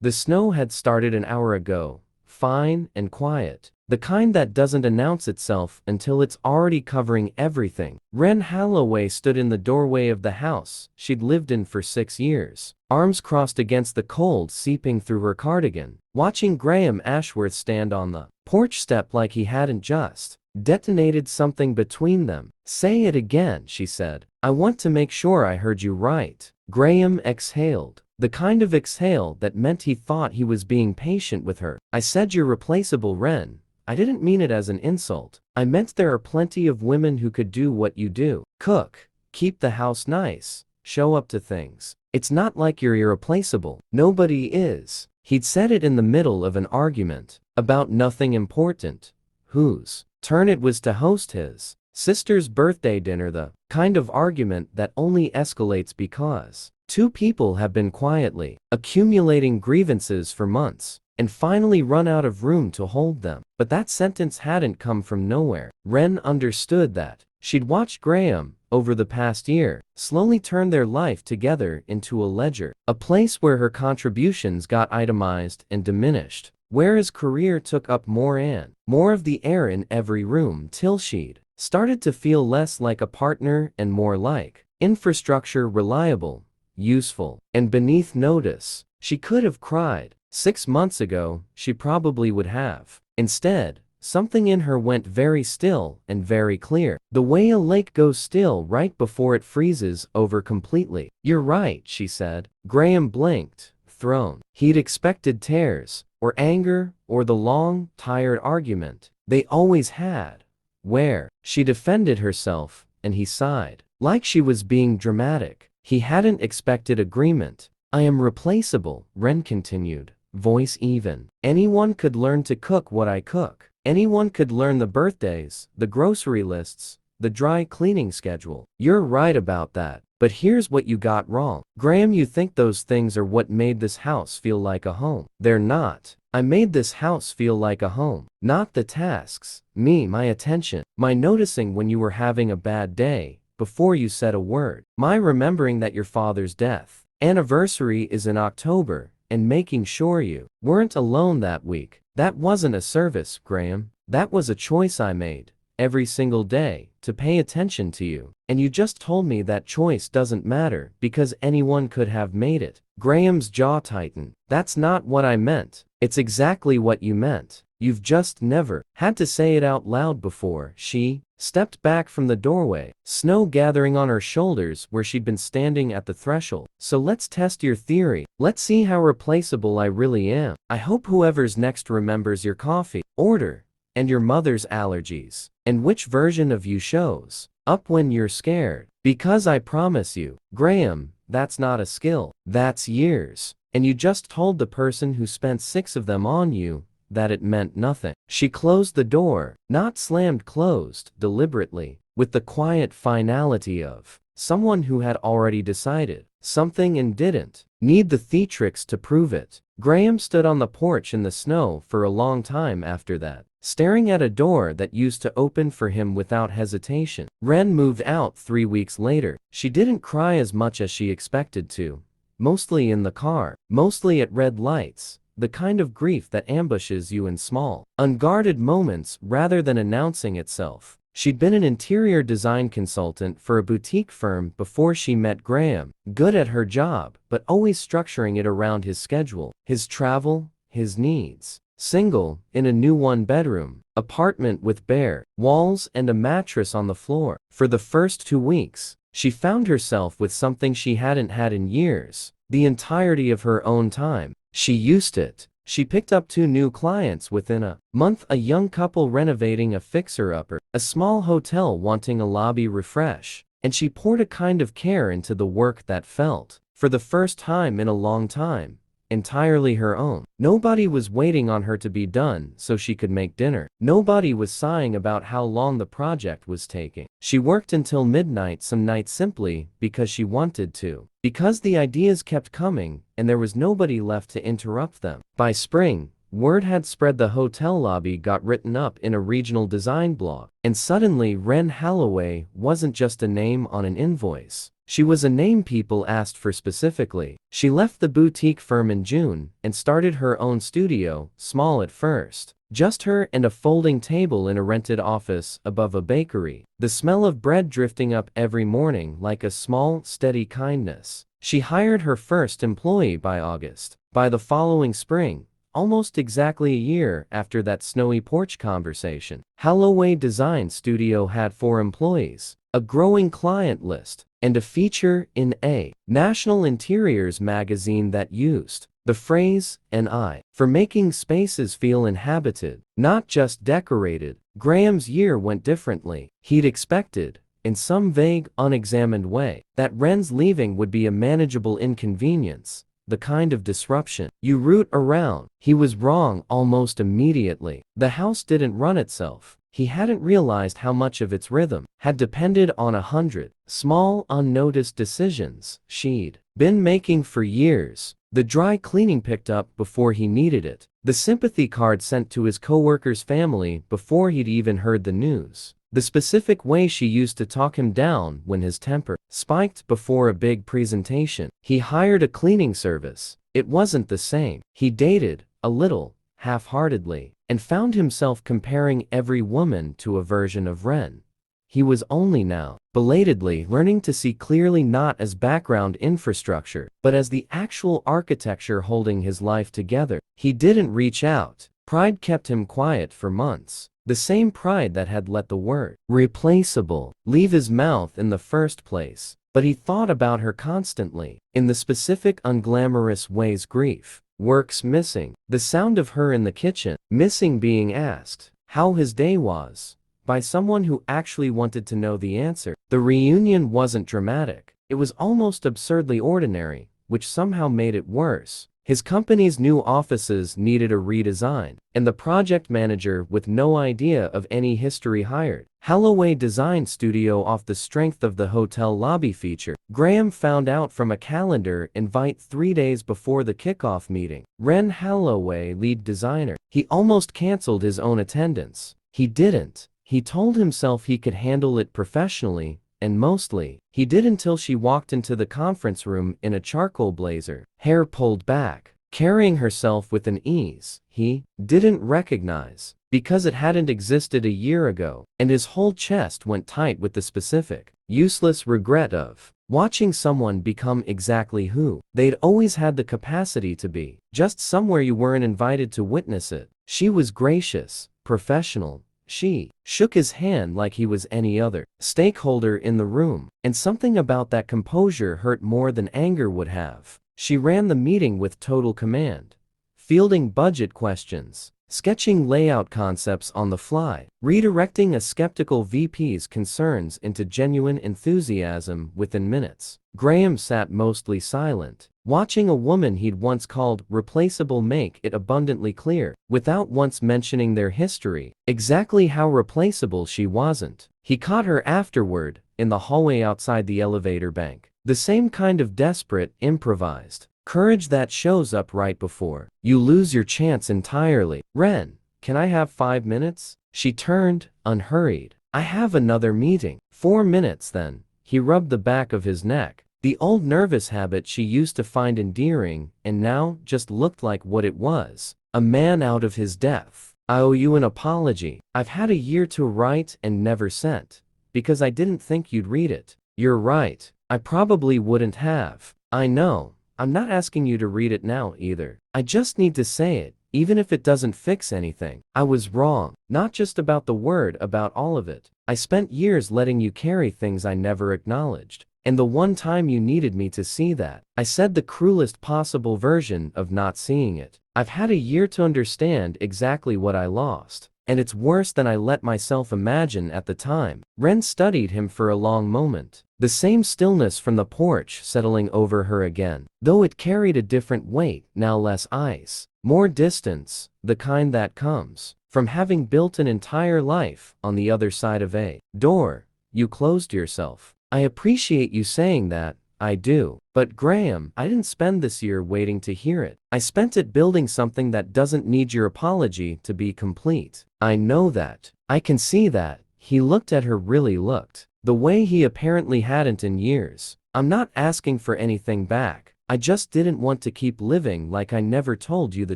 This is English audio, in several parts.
The snow had started an hour ago, fine and quiet. The kind that doesn't announce itself until it's already covering everything. Wren Holloway stood in the doorway of the house she'd lived in for 6 years, arms crossed against the cold seeping through her cardigan, watching Graham Ashworth stand on the porch step like he hadn't just detonated something between them. "Say it again," she said. "I want to make sure I heard you right." Graham exhaled. The kind of exhale that meant he thought he was being patient with her. "I said you're replaceable, Wren. I didn't mean it as an insult. I meant there are plenty of women who could do what you do. Cook, keep the house nice, show up to things. It's not like you're irreplaceable. Nobody is." He'd said it in the middle of an argument about nothing important. Whose turn it was to host his sister's birthday dinner, the kind of argument that only escalates because two people have been quietly accumulating grievances for months and finally run out of room to hold them. But that sentence hadn't come from nowhere. Wren understood that. She'd watched Graham, over the past year, slowly turn their life together into a ledger, a place where her contributions got itemized and diminished, where his career took up more and more of the air in every room, till she'd started to feel less like a partner and more like infrastructure, reliable, useful, and beneath notice. She could have cried. 6 months ago, she probably would have. Instead, something in her went very still and very clear, the way a lake goes still right before it freezes over completely. "You're right," she said. Graham blinked, thrown. He'd expected tears, or anger, or the long, tired argument they always had, where she defended herself, and he sighed, like she was being dramatic. He hadn't expected agreement. "I am replaceable," Wren continued, voice even. "Anyone could learn to cook what I cook. Anyone could learn the birthdays, the grocery lists, the dry cleaning schedule. You're right about that. But here's what you got wrong. Graham, you think those things are what made this house feel like a home. They're not. I made this house feel like a home. Not the tasks, me, my attention, my noticing when you were having a bad day, before you said a word, my remembering that your father's death anniversary is in October, and making sure you weren't alone that week. That wasn't a service, Graham. That was a choice I made, every single day, to pay attention to you. And you just told me that choice doesn't matter because anyone could have made it." Graham's jaw tightened. "That's not what I meant. It's exactly what you meant. You've just never had to say it out loud before." She stepped back from the doorway, snow gathering on her shoulders where she'd been standing at the threshold. "So let's test your theory. Let's see how replaceable I really am. I hope whoever's next remembers your coffee order, and your mother's allergies, and which version of you shows up when you're scared. Because I promise you, Graham, that's not a skill. That's years. And you just told the person who spent 6 of them on you that it meant nothing." She closed the door, not slammed closed, deliberately, with the quiet finality of someone who had already decided something and didn't need the theatrics to prove it. Graham stood on the porch in the snow for a long time after that, staring at a door that used to open for him without hesitation. Wren moved out 3 weeks later. She didn't cry as much as she expected to, mostly in the car, mostly at red lights, the kind of grief that ambushes you in small, unguarded moments rather than announcing itself. She'd been an interior design consultant for a boutique firm before she met Graham, good at her job, but always structuring it around his schedule, his travel, his needs. Single, in a new 1-bedroom apartment with bare walls and a mattress on the floor. For the first 2 weeks, she found herself with something she hadn't had in years, the entirety of her own time. She used it. She picked up 2 new clients within a month, a young couple renovating a fixer-upper, a small hotel wanting a lobby refresh, and she poured a kind of care into the work that felt, for the first time in a long time, entirely her own. Nobody was waiting on her to be done so she could make dinner. Nobody was sighing about how long the project was taking. She worked until midnight some nights simply because she wanted to, because the ideas kept coming and there was nobody left to interrupt them. By spring, word had spread the hotel lobby got written up in a regional design blog, and suddenly Wren Holloway wasn't just a name on an invoice. She was a name people asked for specifically. She left the boutique firm in June and started her own studio, small at first. Just her and a folding table in a rented office above a bakery. The smell of bread drifting up every morning like a small, steady kindness. She hired her first employee by August. By the following spring, almost exactly a year after that snowy porch conversation, Holloway Design Studio had 4 employees, a growing client list, and a feature in a national interiors magazine that used the phrase "NI" for making spaces feel inhabited, not just decorated. Graham's year went differently. He'd expected, in some vague, unexamined way, that Wren's leaving would be a manageable inconvenience, the kind of disruption you root around. He was wrong almost immediately. The house didn't run itself. He hadn't realized how much of its rhythm had depended on 100 small, unnoticed decisions she'd been making for years. The dry cleaning picked up before he needed it. The sympathy card sent to his coworker's family before he'd even heard the news. The specific way she used to talk him down when his temper spiked before a big presentation. He hired a cleaning service. It wasn't the same. He dated, a little, half-heartedly, and found himself comparing every woman to a version of Wren. He was only now, belatedly, learning to see clearly not as background infrastructure, but as the actual architecture holding his life together. He didn't reach out. Pride kept him quiet for months. The same pride that had let the word "replaceable" leave his mouth in the first place. But he thought about her constantly, in the specific unglamorous ways grief works missing. The sound of her in the kitchen, missing being asked how his day was by someone who actually wanted to know the answer. The reunion wasn't dramatic. It was almost absurdly ordinary, which somehow made it worse. His company's new offices needed a redesign, and the project manager, with no idea of any history, hired Holloway Design Studio off the strength of the hotel lobby feature. Graham found out from a calendar invite 3 days before the kickoff meeting. Wren Holloway, lead designer. He almost canceled his own attendance. He didn't. He told himself he could handle it professionally, and mostly, he did until she walked into the conference room in a charcoal blazer, hair pulled back, carrying herself with an ease he didn't recognize, because it hadn't existed a year ago, and his whole chest went tight with the specific, useless regret of watching someone become exactly who they'd always had the capacity to be, just somewhere you weren't invited to witness it. She was gracious, professional. She shook his hand like he was any other stakeholder in the room, and something about that composure hurt more than anger would have. She ran the meeting with total command, fielding budget questions, sketching layout concepts on the fly, redirecting a skeptical VP's concerns into genuine enthusiasm within minutes. Graham sat mostly silent, watching a woman he'd once called replaceable make it abundantly clear, without once mentioning their history, exactly how replaceable she wasn't. He caught her afterward, in the hallway outside the elevator bank. The same kind of desperate, improvised courage that shows up right before you lose your chance entirely. "Wren, can I have 5 minutes?" She turned, unhurried. "I have another meeting." 4 minutes then. He rubbed the back of his neck. The old nervous habit she used to find endearing, and now just looked like what it was. A man out of his depth. "I owe you an apology. I've had a year to write and never sent, because I didn't think you'd read it." "You're right. I probably wouldn't have." "I know. I'm not asking you to read it now either. I just need to say it, even if it doesn't fix anything. I was wrong. Not just about the word, about all of it. I spent years letting you carry things I never acknowledged. And the one time you needed me to see that, I said the cruelest possible version of not seeing it. I've had a year to understand exactly what I lost. And it's worse than I let myself imagine at the time." Wren studied him for a long moment. The same stillness from the porch settling over her again, though it carried a different weight, now less ice, more distance, the kind that comes from having built an entire life on the other side of a door you closed yourself. "I appreciate you saying that, I do. But Graham, I didn't spend this year waiting to hear it. I spent it building something that doesn't need your apology to be complete." "I know that. I can see that." He looked at her, really looked. the way he apparently hadn't in years. "I'm not asking for anything back. I just didn't want to keep living like I never told you the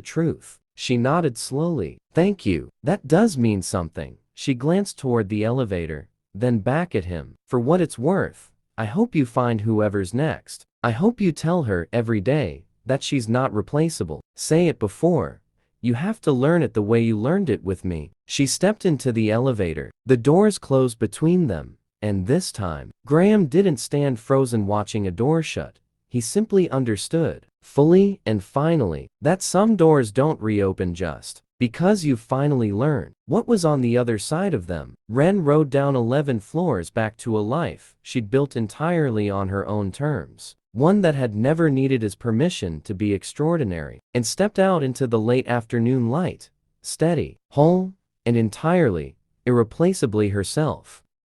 truth." She nodded slowly. "Thank you. That does mean something." She glanced toward the elevator, then back at him. "For what it's worth, I hope you find whoever's next. I hope you tell her every day that she's not replaceable. Say it before. You have to learn it the way you learned it with me." She stepped into the elevator. The doors closed between them, and this time, Graham didn't stand frozen watching a door shut. He simply understood, fully and finally, that some doors don't reopen just because you've finally learned what was on the other side of them. Ren rode down 11 floors back to a life she'd built entirely on her own terms, one that had never needed his permission to be extraordinary, and stepped out into the late afternoon light, steady, whole, and entirely, irreplaceably herself.